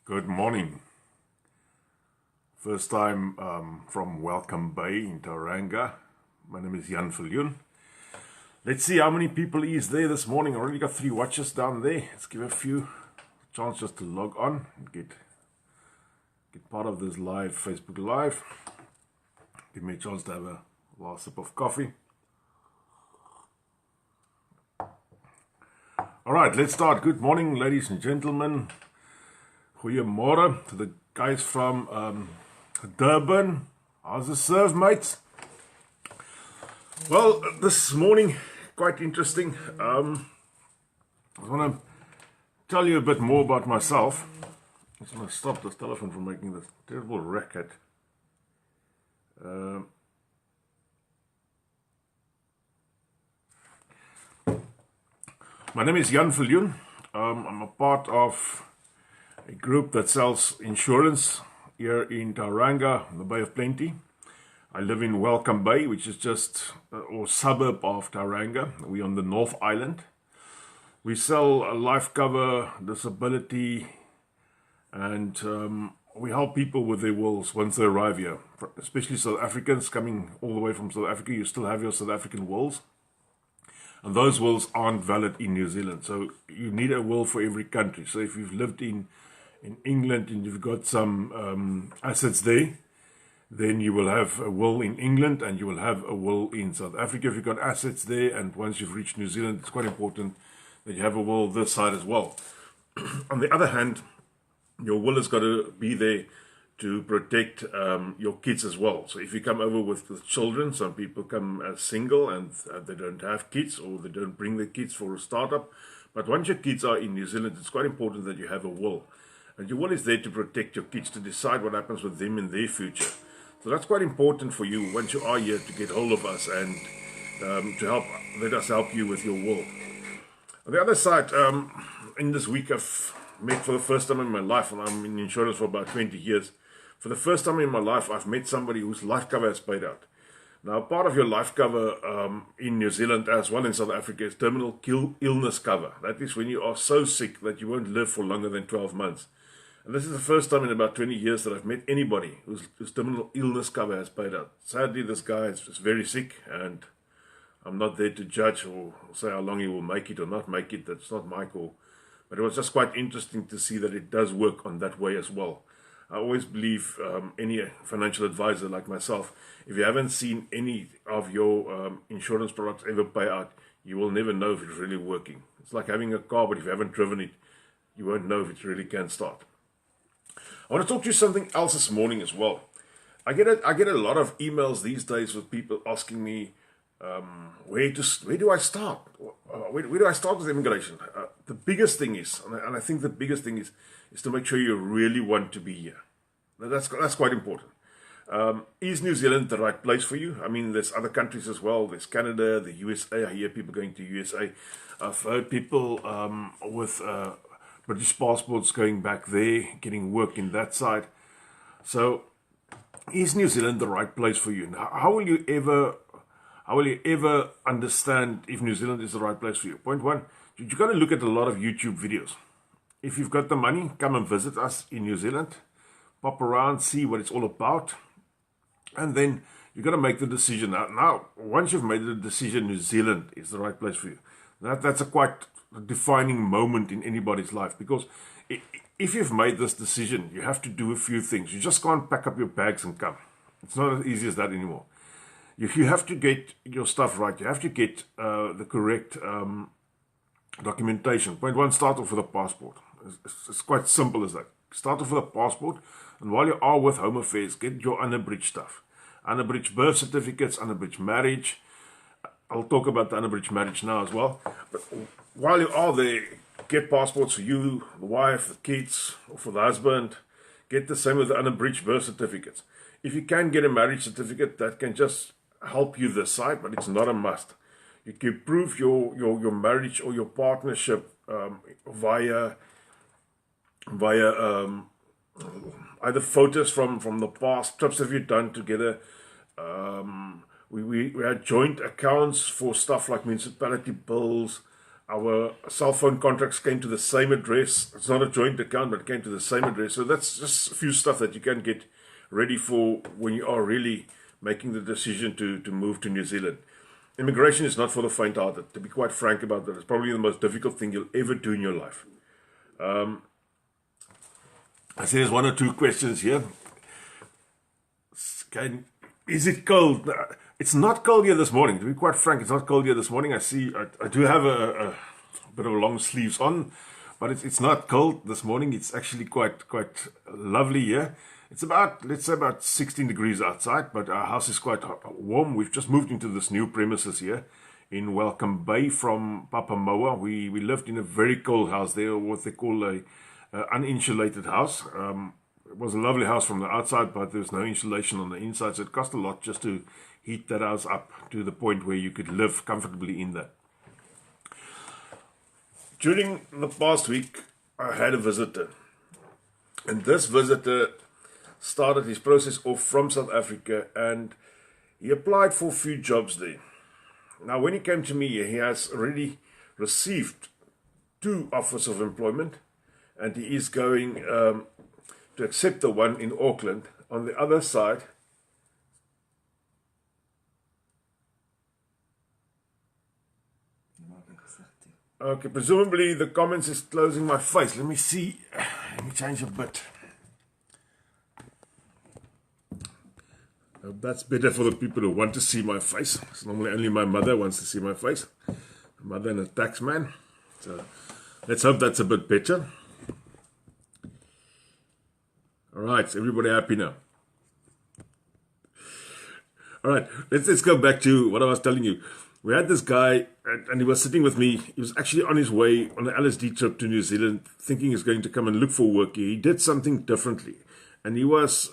Good morning. First time from Welcome Bay in Tauranga. My name is Viljoen. Let's see how many people is there this morning. I already got 3 watchers down there. Let's give a few a chance just to log on and get part of this live Facebook Live. Give me a chance to have a last sip of coffee. All right, let's start. Good morning, ladies and gentlemen. Goeiemorgen to the guys from Durban. How's the serve, mates? Well, this morning, quite interesting. I want to tell you a bit more about myself. I just want to stop this telephone from making this terrible racket. My name is Viljoen. I'm a part of a group that sells insurance here in Tauranga, in the Bay of Plenty. I live in Welcome Bay, which is just or suburb of Tauranga. We're on the North Island. We sell life cover, disability, and we help people with their wills once they arrive here. Especially South Africans coming all the way from South Africa, you still have your South African wills. And those wills aren't valid in New Zealand. So you need a will for every country. So if you've lived in England and you've got some assets there, then you will have a will in England and you will have a will in South Africa if you've got assets there. And once you've reached New Zealand, it's quite important that you have a will this side as well. On the other hand, your will has got to be there to protect your kids as well. So if you come over with children, some people come as single and they don't have kids, or they don't bring their kids for a startup. But once your kids are in New Zealand, it's quite important that you have a will. And your will is there to protect your kids, to decide what happens with them in their future. So that's quite important for you once you are here to get hold of us and to let us help you with your will. On the other side, in this week I've met for the first time in my life, and I'm in insurance for about 20 years. For the first time in my life, I've met somebody whose life cover has paid out. Now, part of your life cover in New Zealand as well in South Africa is terminal illness cover. That is when you are so sick that you won't live for longer than 12 months. And this is the first time in about 20 years that I've met anybody whose terminal illness cover has paid out. Sadly, this guy is very sick, and I'm not there to judge or say how long he will make it or not make it. That's not my call. But it was just quite interesting to see that it does work on that way as well. I always believe any financial advisor like myself, if you haven't seen any of your insurance products ever pay out, you will never know if it's really working. It's like having a car, but if you haven't driven it, you won't know if it really can start. I want to talk to you something else this morning as well. I get a lot of emails these days with people asking me, where do I start? Where do I start with immigration? The biggest thing is, and I think the biggest thing is to make sure you really want to be here. Now that's quite important. Is New Zealand the right place for you? I mean, there's other countries as well. There's Canada, the USA. I hear people going to USA. I've heard people with British passports going back there, getting work in that side. So, is New Zealand the right place for you? Now, how will you ever understand if New Zealand is the right place for you? Point one, you've got to look at a lot of YouTube videos. If you've got the money, come and visit us in New Zealand. Pop around, see what it's all about. And then you've got to make the decision. Now, once you've made the decision, New Zealand is the right place for you. That's a quite defining moment in anybody's life. Because if you've made this decision, you have to do a few things. You just can't pack up your bags and come. It's not as easy as that anymore. You have to get your stuff right. You have to get the correct documentation. Point one, start off with a passport. It's quite simple as that. Start off with a passport, and while you are with Home Affairs, get your unabridged stuff. Unabridged birth certificates, unabridged marriage. I'll talk about the unabridged marriage now as well. But while you are there, get passports for you, the wife, the kids, or for the husband. Get the same with the unabridged birth certificates. If you can get a marriage certificate, that can just help you this side, but it's not a must. You can prove your marriage or your partnership via either photos from the past, trips that we've done together. We had joint accounts for stuff like municipality bills, Our cell phone contracts came to the same address. It's not a joint account, but it came to the same address. So that's just a few stuff that you can get ready for when you are really making the decision to move to New Zealand. Immigration is not for the faint-hearted, to be quite frank about that. It's probably the most difficult thing you'll ever do in your life. I see there's one or two questions here. Is it cold? It's not cold here this morning. To be quite frank, it's not cold here this morning. I do have a bit of long sleeves on, but it's not cold this morning. It's actually quite lovely here. It's about, let's say, about 16 degrees outside, but our house is quite warm. We've just moved into this new premises here in Welcome Bay from Papamoa. We lived in a very cold house there, what they call a uninsulated house. It was a lovely house from the outside, but there was no insulation on the inside, so it cost a lot just to heat that house up to the point where you could live comfortably in that. During the past week, I had a visitor, and this visitor started his process off from South Africa, and he applied for a few jobs there. Now, when he came to me, he has already received 2 offers of employment, and he is going to accept the one in Auckland. On the other side, okay, presumably the comments is closing my face. Let me see. Let me change a bit. That's better for the people who want to see my face. It's normally only my mother wants to see my face. My mother and a tax man. So let's hope that's a bit better. All right, so everybody happy now? All right, let's go back to what I was telling you. We had this guy, and he was sitting with me. He was actually on his way on an LSD trip to New Zealand, thinking he's going to come and look for work. He did something differently, and he was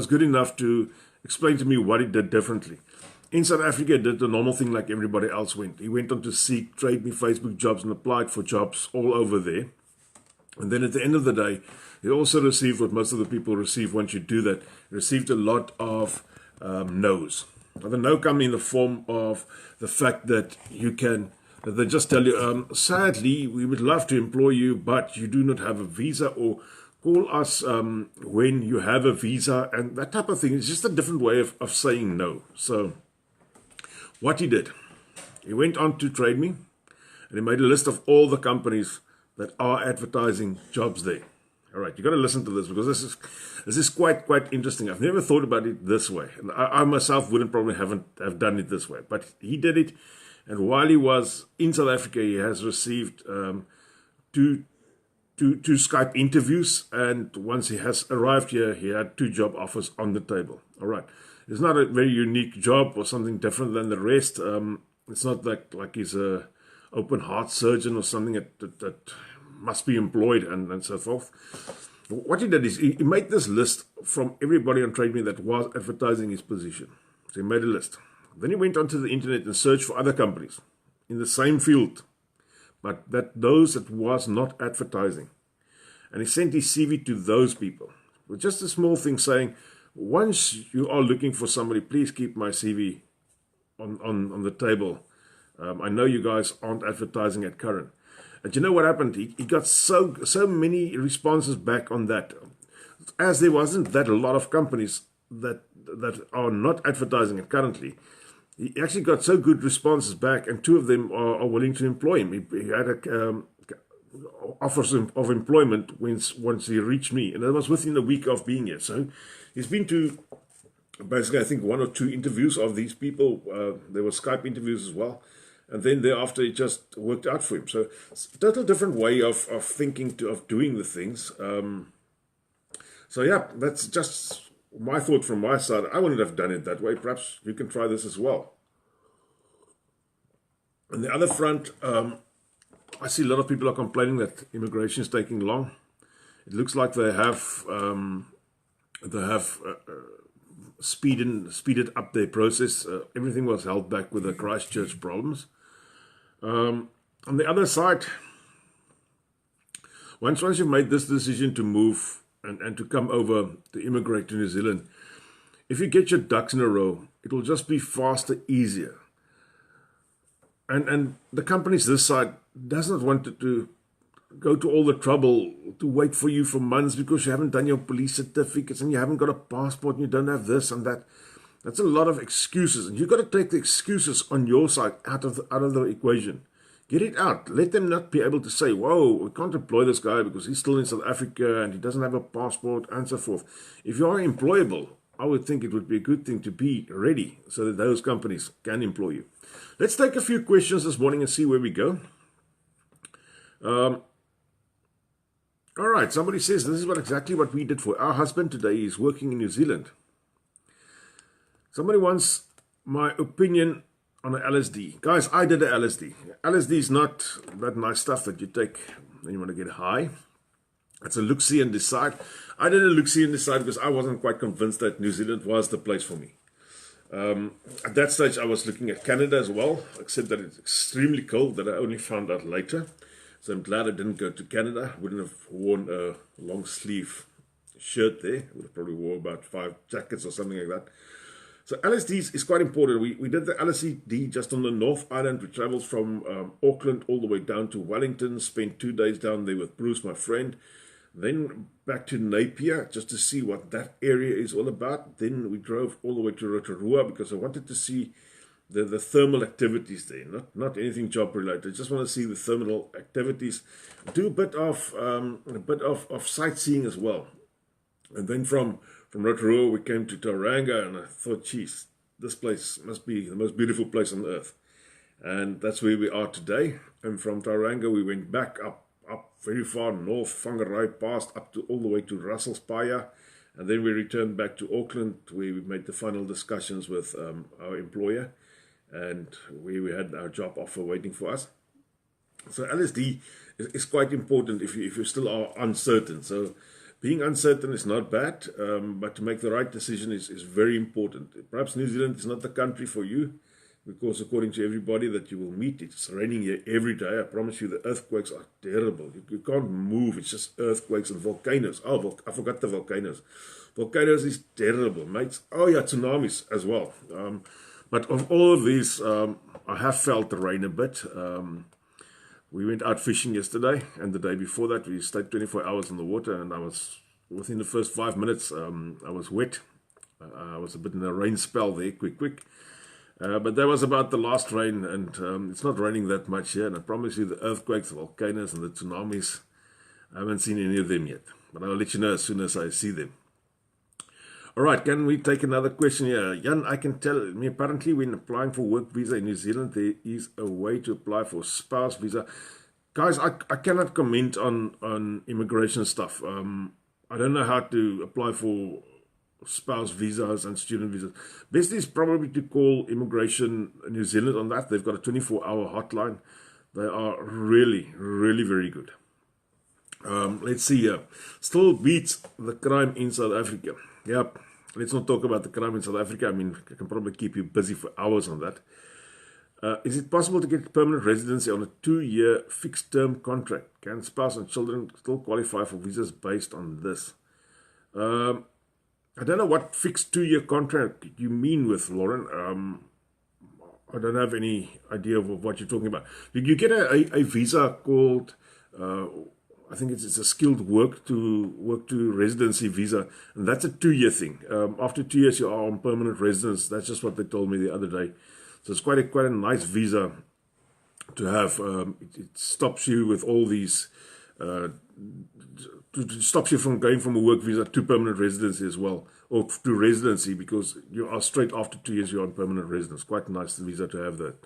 good enough to explain to me what he did differently. In South Africa, he did the normal thing like everybody else went. He went on to Seek, Trade Me, Facebook Jobs, and applied for jobs all over there. And then at the end of the day, he also received what most of the people receive once you do that. He received a lot of no's. Now, the no come in the form of the fact that they just tell you, sadly, we would love to employ you, but you do not have a visa, or call us when you have a visa, and that type of thing. It's just a different way of saying no. So what he did, he went on to Trade Me, and he made a list of all the companies that are advertising jobs there. All right, you got to listen to this, because this is quite interesting. I've never thought about it this way, and I myself wouldn't probably have done it this way, but he did it. And while he was in South Africa, he has received two Skype interviews, and once he has arrived here, he had 2 job offers on the table. All right, it's not a very unique job or something different than the rest. It's not like he's a open heart surgeon or something that must be employed and so forth. What he did is he made this list from everybody on Trade Me that was advertising his position. So he made a list. Then he went onto the internet and searched for other companies in the same field, but those that was not advertising. And he sent his CV to those people with just a small thing saying, once you are looking for somebody, please keep my CV on the table. I know you guys aren't advertising at current. And you know what happened? He got so many responses back on that. As there wasn't that a lot of companies that are not advertising it currently, he actually got so good responses back, and 2 of them are willing to employ him. He had offers of employment once he reached me, and that was within a week of being here. So he's been to basically, I think, 1 or 2 interviews of these people. There were Skype interviews as well. And then thereafter, it just worked out for him. So it's a total different way of thinking, of doing the things. So yeah, that's just my thought from my side. I wouldn't have done it that way. Perhaps you can try this as well. On the other front, I see a lot of people are complaining that immigration is taking long. It looks like they have speeded up their process. Everything was held back with the Christchurch problems. On the other side, once you've made this decision to move and to come over to immigrate to New Zealand, if you get your ducks in a row, it will just be faster, easier. And the companies this side, does not want to go to all the trouble to wait for you for months because you haven't done your police certificates and you haven't got a passport and you don't have this and that. That's a lot of excuses, and you've got to take the excuses on your side out of the equation. Get it out. Let them not be able to say, whoa, we can't employ this guy because he's still in South Africa and he doesn't have a passport and so forth. If you are employable, I would think it would be a good thing to be ready so that those companies can employ you. Let's take a few questions this morning and see where we go. All right, somebody says this is exactly what we did for our husband today. He's working in New Zealand. Somebody wants my opinion on an LSD. Guys, I did a LSD. LSD is not that nice stuff that you take when you want to get high. It's a look-see and decide. I did a look-see and decide because I wasn't quite convinced that New Zealand was the place for me. At that stage, I was looking at Canada as well, except that it's extremely cold, that I only found out later. So I'm glad I didn't go to Canada. I wouldn't have worn a long sleeve shirt there. I would have probably wore about 5 jackets or something like that. So LSD is quite important. We did the LSD just on the North Island. We traveled from Auckland all the way down to Wellington, spent 2 days down there with Bruce, my friend. Then back to Napier just to see what that area is all about. Then we drove all the way to Rotorua because I wanted to see the thermal activities there, not anything job related. I just want to see the thermal activities, do a bit of sightseeing as well. And then from Rotorua we came to Tauranga, and I thought, geez, this place must be the most beautiful place on earth. And that's where we are today. And from Tauranga we went back up very far north, Whangarei, passed up to all the way to Russellspire, and then we returned back to Auckland where we made the final discussions with our employer, and we had our job offer waiting for us. So LSD is quite important if you still are uncertain. So being uncertain is not bad, but to make the right decision is very important. Perhaps New Zealand is not the country for you, because according to everybody that you will meet, it's raining here every day. I promise you the earthquakes are terrible. You can't move. It's just earthquakes and volcanoes. Oh, I forgot the volcanoes. Volcanoes is terrible, mates. Oh yeah, tsunamis as well. But of all of these, I have felt the rain a bit. We went out fishing yesterday, and the day before that we stayed 24 hours in the water, and I was, within the first 5 minutes, I was wet. I was a bit in a rain spell there, quick. But that was about the last rain, and it's not raining that much here, and I promise you the earthquakes, the volcanoes, and the tsunamis, I haven't seen any of them yet. But I'll let you know as soon as I see them. All right, can we take another question here? Jan, I can tell me apparently when applying for work visa in New Zealand, there is a way to apply for spouse visa. Guys, I cannot comment on immigration stuff. I don't know how to apply for spouse visas and student visas. Best is probably to call Immigration New Zealand on that. They've got a 24-hour hotline. They are really, really very good. Let's see here. Still beats the crime in South Africa. Yep. Let's not talk about the crime in South Africa. I mean, I can probably keep you busy for hours on that. Is it possible to get permanent residency on a 2-year fixed-term contract? Can spouse and children still qualify for visas based on this? I don't know what fixed 2-year contract you mean with, Lauren. I don't have any idea of what you're talking about. You get a visa called, I think it's a skilled work to residency visa, and that's a 2-year thing. After 2 years, you are on permanent residence. That's just what they told me the other day. So it's quite a nice visa to have. It stops you with all these. Stops you from going from a work visa to permanent residency as well, or to residency, because you are straight after 2 years you're on permanent residence. Quite a nice visa to have that.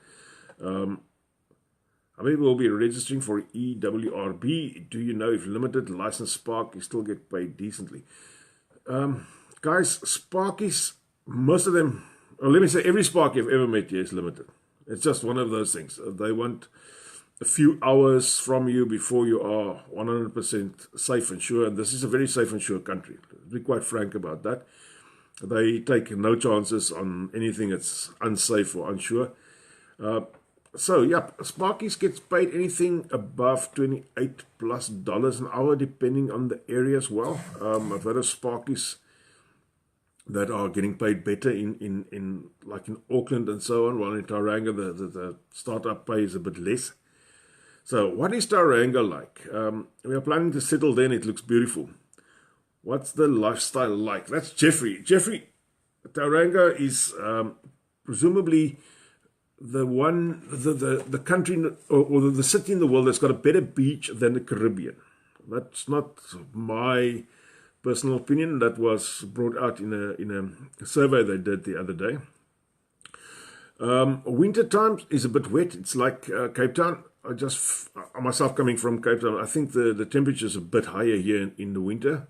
I mean, we'll be registering for EWRB. Do you know if limited license Sparkies still get paid decently? Guys, Sparkies, most of them, or let me say every Sparky I've ever met here is limited. It's just one of those things. They want a few hours from you before you are 100% safe and sure. And this is a very safe and sure country. To be quite frank about that. They take no chances on anything that's unsafe or unsure. So, yeah, Sparkies gets paid anything above $28+ an hour, depending on the area as well. I've heard of Sparkies that are getting paid better in like in Auckland and so on, while in Tauranga the startup pay is a bit less. So what is Tauranga like? We are planning to settle there and it looks beautiful. What's the lifestyle like? That's Jeffrey. Jeffrey, Tauranga is presumably the country or the city in the world that's got a better beach than the Caribbean. That's not my personal opinion. That was brought out in a survey they did the other day. Winter times is a bit wet. It's like Cape Town. Myself coming from Cape Town, I think the temperature is a bit higher here in the winter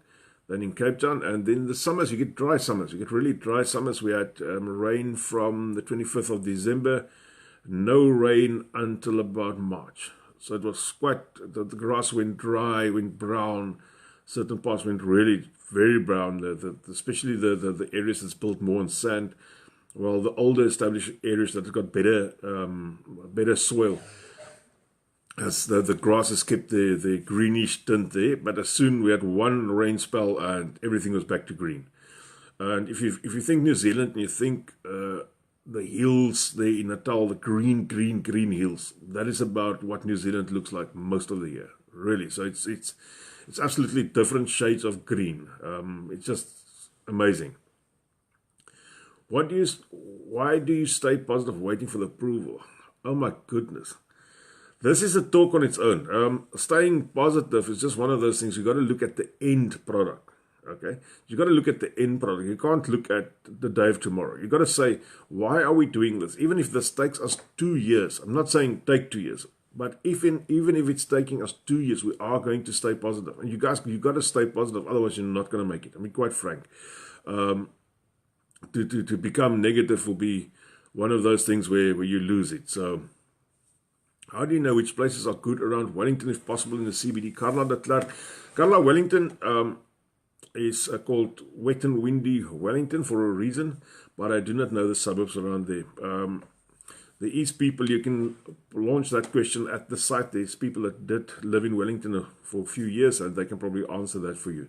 than in Cape Town. And then the summers, you get dry summers. You get really dry summers. We had rain from the 25th of December, no rain until about March. So it was quite, the grass went dry, went brown. Certain parts went really very brown, especially the areas that's built more on sand. Well, the older established areas that have got better soil, as the grass has kept the greenish tint there. But as soon we had one rain spell and everything was back to green. And if you think New Zealand and you think the hills there in Natal, the green hills, that is about what New Zealand looks like most of the year, really. So it's absolutely different shades of green. It's just amazing. Why do you stay positive waiting for the approval? Oh my goodness. This is a talk on its own. Staying positive is just one of those things. You got to look at the end product. Okay, you got to look at the end product. You can't look at the day of tomorrow. You got to say, why are we doing this? Even if this takes us 2 years, I'm not saying take 2 years, but even if it's taking us 2 years, we are going to stay positive. And you guys, you got to stay positive, otherwise you're not going to make it. I mean, quite frank, to become negative will be one of those things where you lose it. So, how do you know which places are good around Wellington, if possible, in the CBD? Carla de Klerk. Carla, Wellington is called Wet and Windy Wellington for a reason, but I do not know the suburbs around there. There is people, you can launch that question at the site. There's people that did live in Wellington for a few years, and they can probably answer that for you.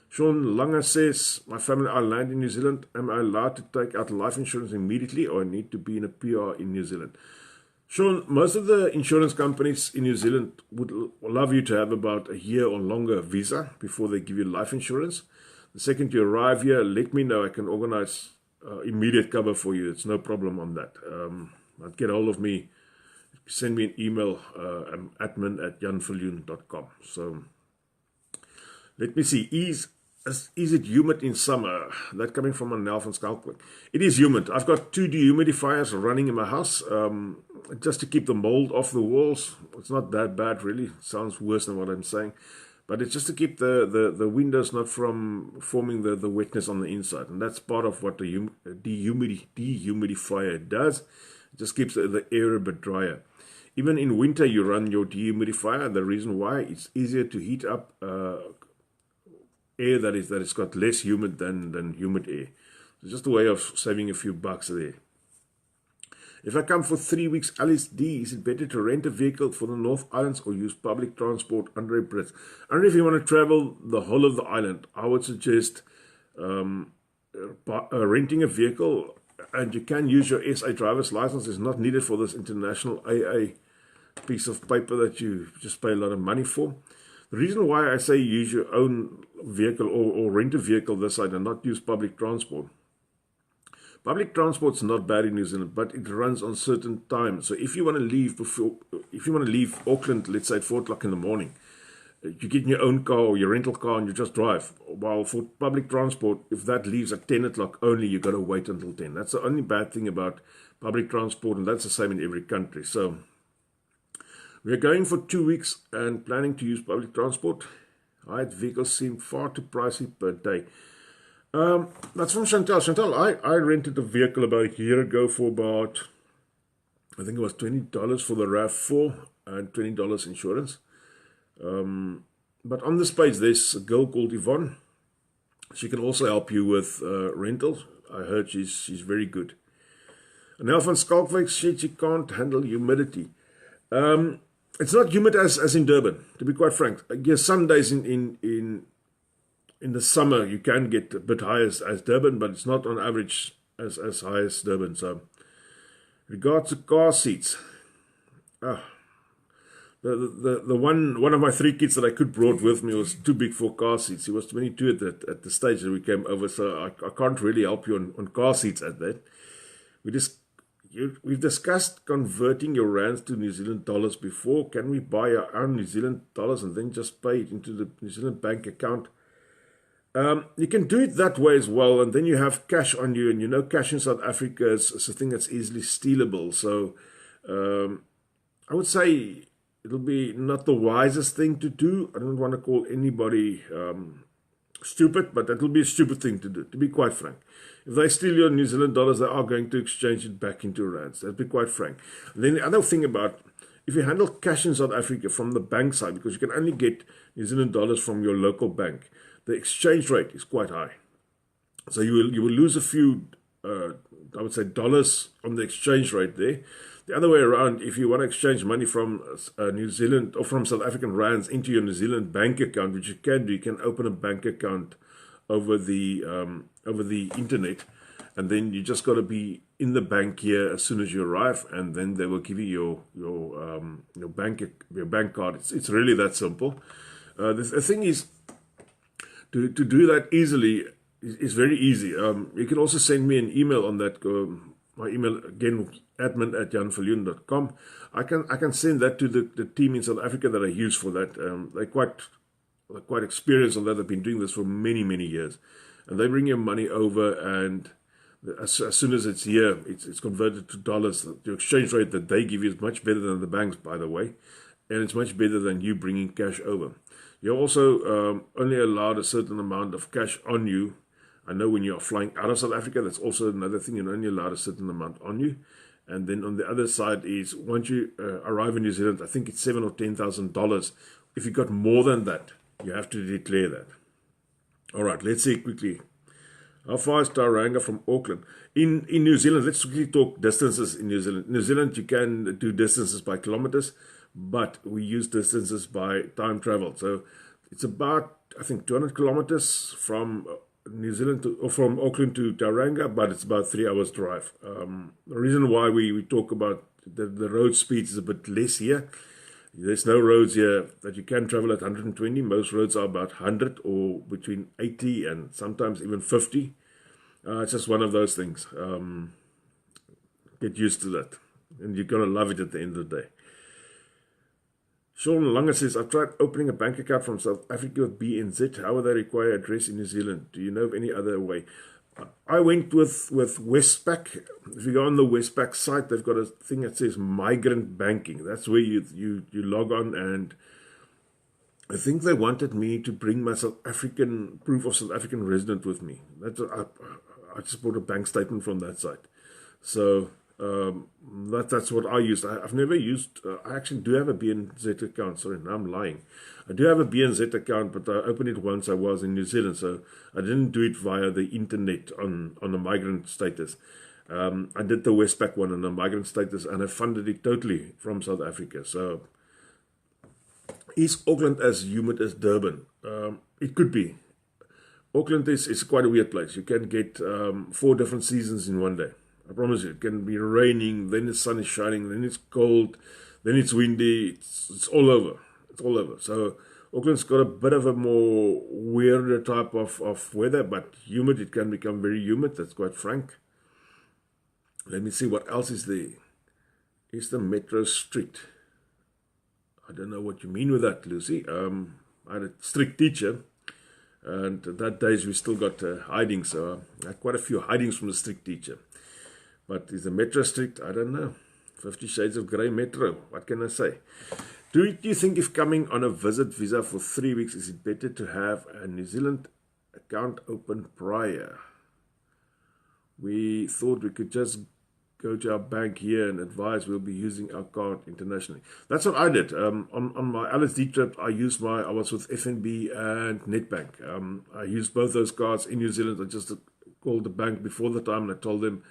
Sean Langer says, my family are land in New Zealand. Am I allowed to take out life insurance immediately, or I need to be in a PR in New Zealand? Sean, most of the insurance companies in New Zealand would love you to have about a year or longer visa before they give you life insurance. The second you arrive here, let me know. I can organize immediate cover for you. It's no problem on that. Get hold of me. Send me an email. I'm admin@janviljoen.com. So let me see. Is it humid in summer? That coming from a Nel van Schalkwyk. It is humid. I've got 2 dehumidifiers running in my house just to keep the mold off the walls. It's not that bad, really. It sounds worse than what I'm saying. But it's just to keep the windows not from forming the wetness on the inside. And that's part of what the dehumidifier does. It just keeps the air a bit drier. Even in winter, you run your dehumidifier. The reason why, it's easier to heat up air that is got less humid than humid air. It's just a way of saving a few bucks there. If I come for 3 weeks LSD, is it better to rent a vehicle for the North Islands or use public transport under a bridge? And if you want to travel the whole of the island, I would suggest renting a vehicle, and you can use your SA driver's license. It's not needed for this international AA piece of paper that you just pay a lot of money for. The reason why I say use your own vehicle or rent a vehicle this side and not use public transport. Public transport's not bad in New Zealand, but it runs on certain times. So if you want to leave Auckland, let's say at 4 o'clock in the morning, you get in your own car or your rental car and you just drive. While for public transport, if that leaves at 10 o'clock only, you got to wait until 10. That's the only bad thing about public transport, and that's the same in every country. So we're going for 2 weeks and planning to use public transport. Hired vehicles seem far too pricey per day. That's from Chantal. Chantal, I rented a vehicle about a year ago for about, I think it was $20 for the RAV4 and $20 insurance. But on this page, there's a girl called Yvonne. She can also help you with rentals. I heard she's very good. Nel van Schalkwyk said she can't handle humidity. It's not humid as in Durban, to be quite frank. Yes, some days in the summer you can get a bit high as Durban, but it's not on average as high as Durban. So, regards to car seats, The one of my three kids that I could brought with me was too big for car seats. He was 22 at the stage that we came over, so I can't really help you on car seats at that. We've discussed converting your rands to New Zealand dollars before. Can we buy our own New Zealand dollars and then just pay it into the New Zealand bank account? You can do it that way as well, and then you have cash on you, and you know cash in South Africa is a thing that's easily stealable. So I would say it'll be not the wisest thing to do. I don't want to call anybody stupid, but that will be a stupid thing to do, to be quite frank. If they steal your New Zealand dollars, they are going to exchange it back into rands. That'd be quite frank. And then the other thing about, if you handle cash in South Africa from the bank side, because you can only get New Zealand dollars from your local bank, the exchange rate is quite high. So you will lose a few, I would say, dollars on the exchange rate there. The other way around, if you want to exchange money from New Zealand or from South African rands into your New Zealand bank account, which you can do, you can open a bank account over the internet, and then you just got to be in the bank here as soon as you arrive, and then they will give you your bank card. It's really that simple. The thing is, to do that easily is very easy. You can also send me an email on that. My email again, admin@janviljoen.com. I can send that to the team in South Africa that I use for that. They're quite experienced on that. They've been doing this for many years, and they bring your money over, and as soon as it's here, it's converted to dollars. The exchange rate that they give you is much better than the banks, by the way, and it's much better than you bringing cash over. You're also only allowed a certain amount of cash on you. I know when you're flying out of South Africa, that's also another thing. You're only allowed a certain amount on you. And then on the other side is, once you arrive in New Zealand, I think it's $7,000 or $10,000. If you got more than that, you have to declare that. All right, let's see quickly. How far is Tauranga from Auckland? In New Zealand, let's quickly talk distances in New Zealand. New Zealand, you can do distances by kilometers, but we use distances by time travel. So it's about, I think, 200 kilometers from New Zealand or from Auckland to Tauranga, but it's about 3 hours drive. The reason why we talk about the road speeds is a bit less here. There's no roads here that you can travel at 120. Most roads are about 100 or between 80 and sometimes even 50. It's just one of those things. Get used to that, and you're going to love it at the end of the day. Sean Langer says, I've tried opening a bank account from South Africa with BNZ. How would they require address in New Zealand? Do you know of any other way? I went with Westpac. If you go on the Westpac site, they've got a thing that says migrant banking. That's where you log on, and I think they wanted me to bring my South African proof of South African resident with me. I just bought a bank statement from that site. So that's what I used. I've never used, I actually do have a BNZ account. Sorry, now I'm lying. I do have a BNZ account, but I opened it once I was in New Zealand, so I didn't do it via the internet on a migrant status. I did the Westpac one on a migrant status, and I funded it totally from South Africa. So is Auckland as humid as Durban? It could be. Auckland is quite a weird place. You can get 4 different seasons in one day. I promise you, it can be raining, then the sun is shining, then it's cold, then it's windy, it's all over. It's all over. So Auckland's got a bit of a more weirder type of weather, but humid, it can become very humid, that's quite frank. Let me see what else is there. Is the metro strict? I don't know what you mean with that, Lucy. I had a strict teacher, and that days we still got hiding, so I had quite a few hidings from the strict teacher. But is the metro strict? I don't know. 50 Shades of Grey metro. What can I say? Do you think if coming on a visit visa for 3 weeks, is it better to have a New Zealand account open prior? We thought we could just go to our bank here and advise we'll be using our card internationally. That's what I did. On my LSD trip, I was with FNB and Nedbank. I used both those cards in New Zealand. I just called the bank before the time and I told them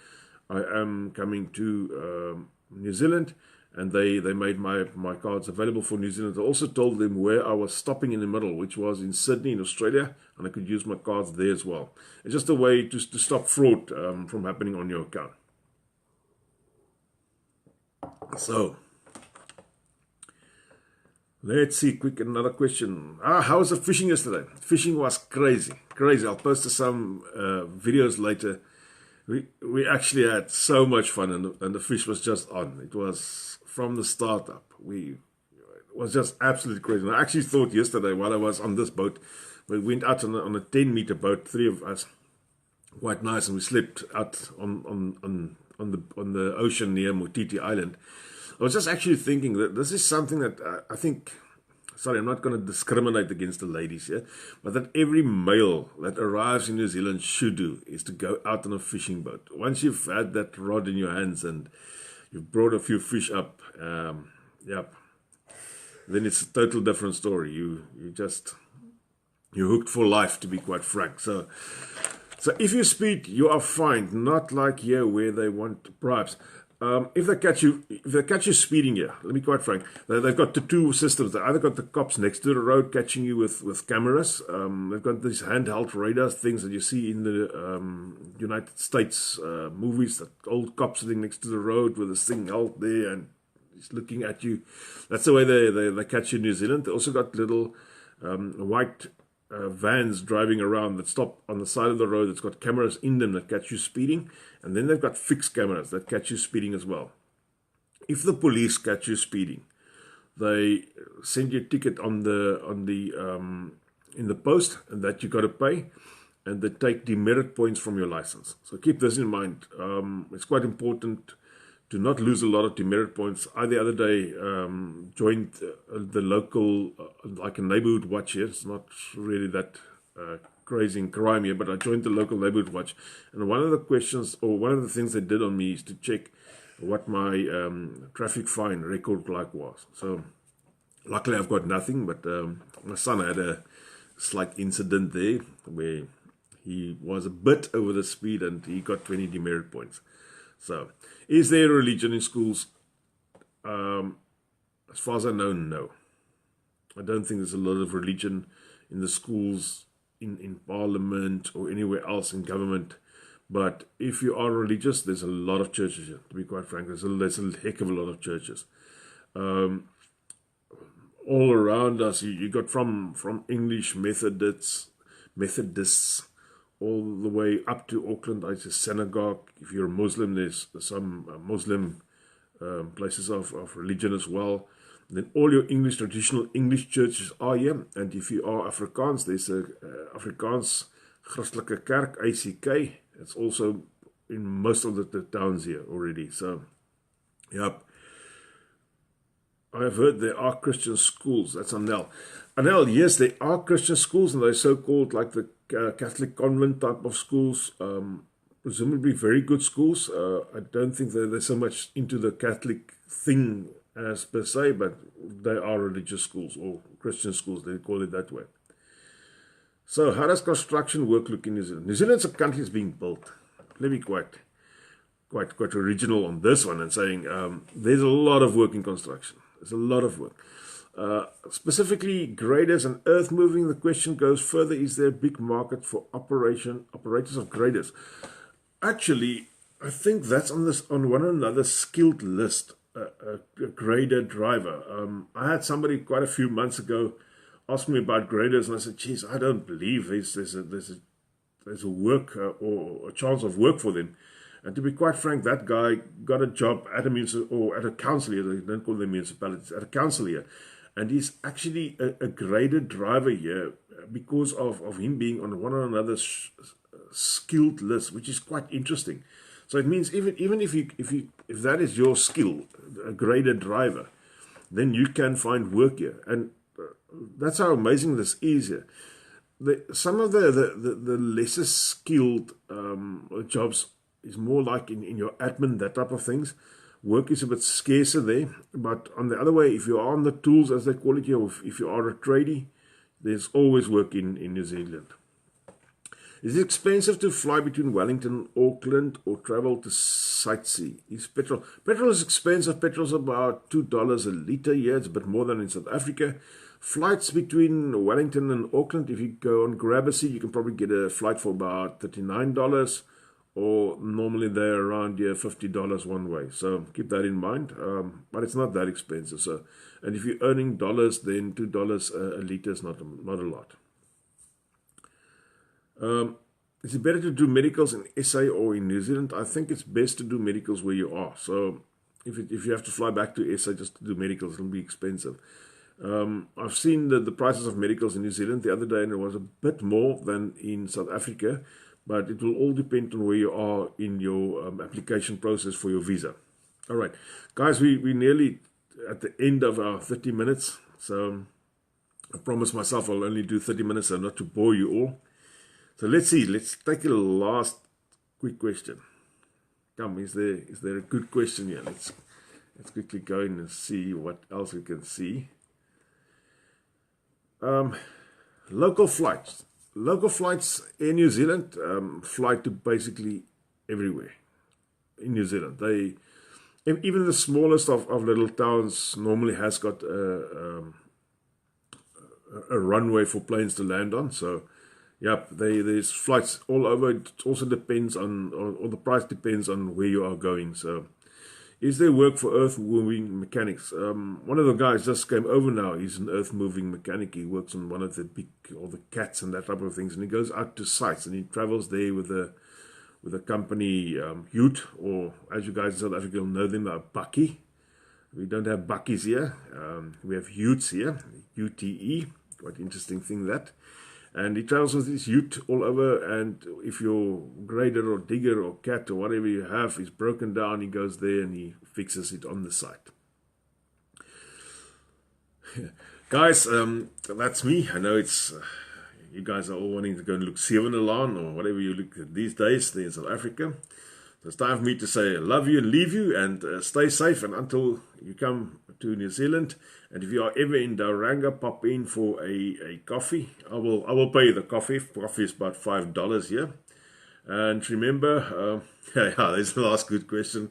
I am coming to New Zealand, and they made my cards available for New Zealand. I also told them where I was stopping in the middle, which was in Sydney in Australia, and I could use my cards there as well. It's just a way to stop fraud from happening on your account. So Let's see, quick, another question. How was the fishing yesterday? Fishing was crazy, crazy. I'll post some videos later. We actually had so much fun, and the fish was just on. It was from the start up. It was just absolutely crazy. And I actually thought yesterday while I was on this boat, we went out on a 10-meter boat, three of us, quite nice, and we slept out on the ocean near Motiti Island. I was just actually thinking that this is something that I think, sorry, I'm not going to discriminate against the ladies here, but that every male that arrives in New Zealand should do is to go out on a fishing boat. Once you've had that rod in your hands and you've brought a few fish up, then it's a total different story. You're hooked for life, to be quite frank. So if you speed, you are fined, not like here where they want bribes. If they catch you speeding here, let me be quite frank, they've got the two systems. They either got the cops next to the road catching you with cameras. They've got these handheld radar things that you see in the United States movies, that old cop sitting next to the road with this thing out there and he's looking at you. That's the way they catch you in New Zealand. They also got little white vans driving around that stop on the side of the road that's got cameras in them that catch you speeding, and then they've got fixed cameras that catch you speeding as well. If the police catch you speeding, they send you a ticket in the post, and that you got to pay, and they take demerit points from your license. So keep this in mind. It's quite important to not lose a lot of demerit points. I, the other day, joined the local, like a neighborhood watch here. It's not really that crazy in crime here, but I joined the local neighborhood watch. And one of the questions, or one of the things they did on me is to check what my traffic fine record like was. So luckily I've got nothing, but my son had a slight incident there where he was a bit over the speed and he got 20 demerit points. So, is there religion in schools? As far as I know, no. I don't think there's a lot of religion in the schools, in parliament, or anywhere else in government. But if you are religious, there's a lot of churches here, to be quite frank. There's a heck of a lot of churches. All around us, you got from English Methodists, all the way up to Auckland. It's a synagogue. If you're a Muslim, there's some Muslim places of religion as well. Then all your traditional English churches are here. And if you are Afrikaans, there's a Afrikaans Christelike Kerk, ACK. It's also in most of the towns here already. So, yep. I have heard there are Christian schools. That's Anel. Anel, yes, there are Christian schools, and they're so-called like the Catholic convent type of schools, presumably very good schools. I don't think they're so much into the Catholic thing as per se, but they are religious schools or Christian schools, they call it that way. So how does construction work look in New Zealand? New Zealand's a country that's being built. Let me quite original on this one and saying there's a lot of work in construction. There's a lot of work. Specifically graders and earth moving. The question goes further: is there a big market for operators of graders? Actually, I think that's on one another skilled list. A grader driver. I had somebody quite a few months ago ask me about graders, and I said, "Geez, I don't believe there's a work or a chance of work for them." And to be quite frank, that guy got a job at a council here. They don't call them municipalities, at a council here. And he's actually a graded driver here because of him being on one or another skilled list, which is quite interesting. So it means even if that is your skill, a graded driver, then you can find work here. And that's how amazing this is here. Some of the lesser skilled jobs is more like in your admin, that type of things. Work is a bit scarcer there. But on the other way, if you are on the tools, as they call it here, or if you are a tradie, there's always work in New Zealand. Is it expensive to fly between Wellington and Auckland or travel to sightsee? Is petrol? Petrol is expensive. Petrol's about $2 a litre here. It's a bit more than in South Africa. Flights between Wellington and Auckland, if you go on Grab a Seat, you can probably get a flight for about $39. or normally they're around here $50 one way. So keep that in mind. But it's not that expensive. So, and if you're earning dollars, then $2 a liter is not a lot. Is it better to do medicals in SA or in New Zealand? I think it's best to do medicals where you are. So if you have to fly back to SA just to do medicals, it'll be expensive. I've seen the prices of medicals in New Zealand the other day, and it was a bit more than in South Africa, but it will all depend on where you are in your application process for your visa. All right, guys, we're nearly at the end of our 30 minutes. So I promised myself I'll only do 30 minutes so not to bore you all. So let's see, let's take a last quick question. Come, is there a good question here? Let's quickly go in and see what else we can see. Local flights. Local flights in New Zealand fly to basically everywhere in New Zealand. Even the smallest of little towns normally has got a runway for planes to land on. So yep, there's flights all over. It also depends on, or the price depends on where you are going. So, is there work for earth-moving mechanics? One of the guys just came over now. He's an earth-moving mechanic. He works on one of the big, all the cats and that type of things. And he goes out to sites and he travels there with a company, Ute, or as you guys in South Africa will know them, a bakkie. We don't have bakkies here. We have Utes here, UTE. Quite interesting thing that. And he travels with his ute all over, and if your grader or digger or cat or whatever you have is broken down, he goes there and he fixes it on the site. Guys, that's me. I know it's you guys are all wanting to go and look Seven-Alarm or whatever you look at these days there in South Africa. So it's time for me to say I love you and leave you, and stay safe, and until you come to New Zealand. And if you are ever in Tauranga, pop in for a coffee. I will pay you the coffee. Coffee is about $5 here. And remember, yeah, there's the last good question.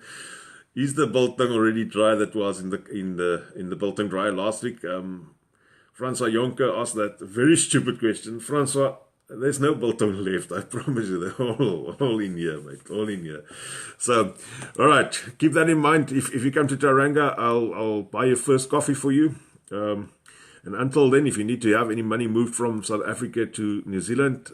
Is the biltong already dry? That was in the biltong dry last week. Francois Jonker asked that very stupid question. Francois, there's no biltong left. I promise you, they're all in here, mate. All in here. So, all right, keep that in mind. If you come to Tauranga, I'll buy your first coffee for you. And until then, if you need to have any money moved from South Africa to New Zealand,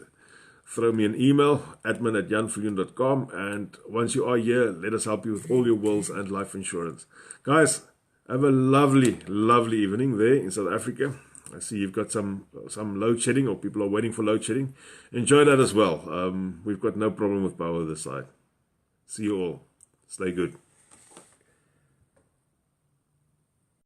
throw me an email, admin@janviljoen.com. And once you are here, let us help you with all your wills and life insurance. Guys, have a lovely, lovely evening there in South Africa. I see you've got some load shedding, or people are waiting for load shedding. Enjoy that as well. We've got no problem with power this side. See you all. Stay good.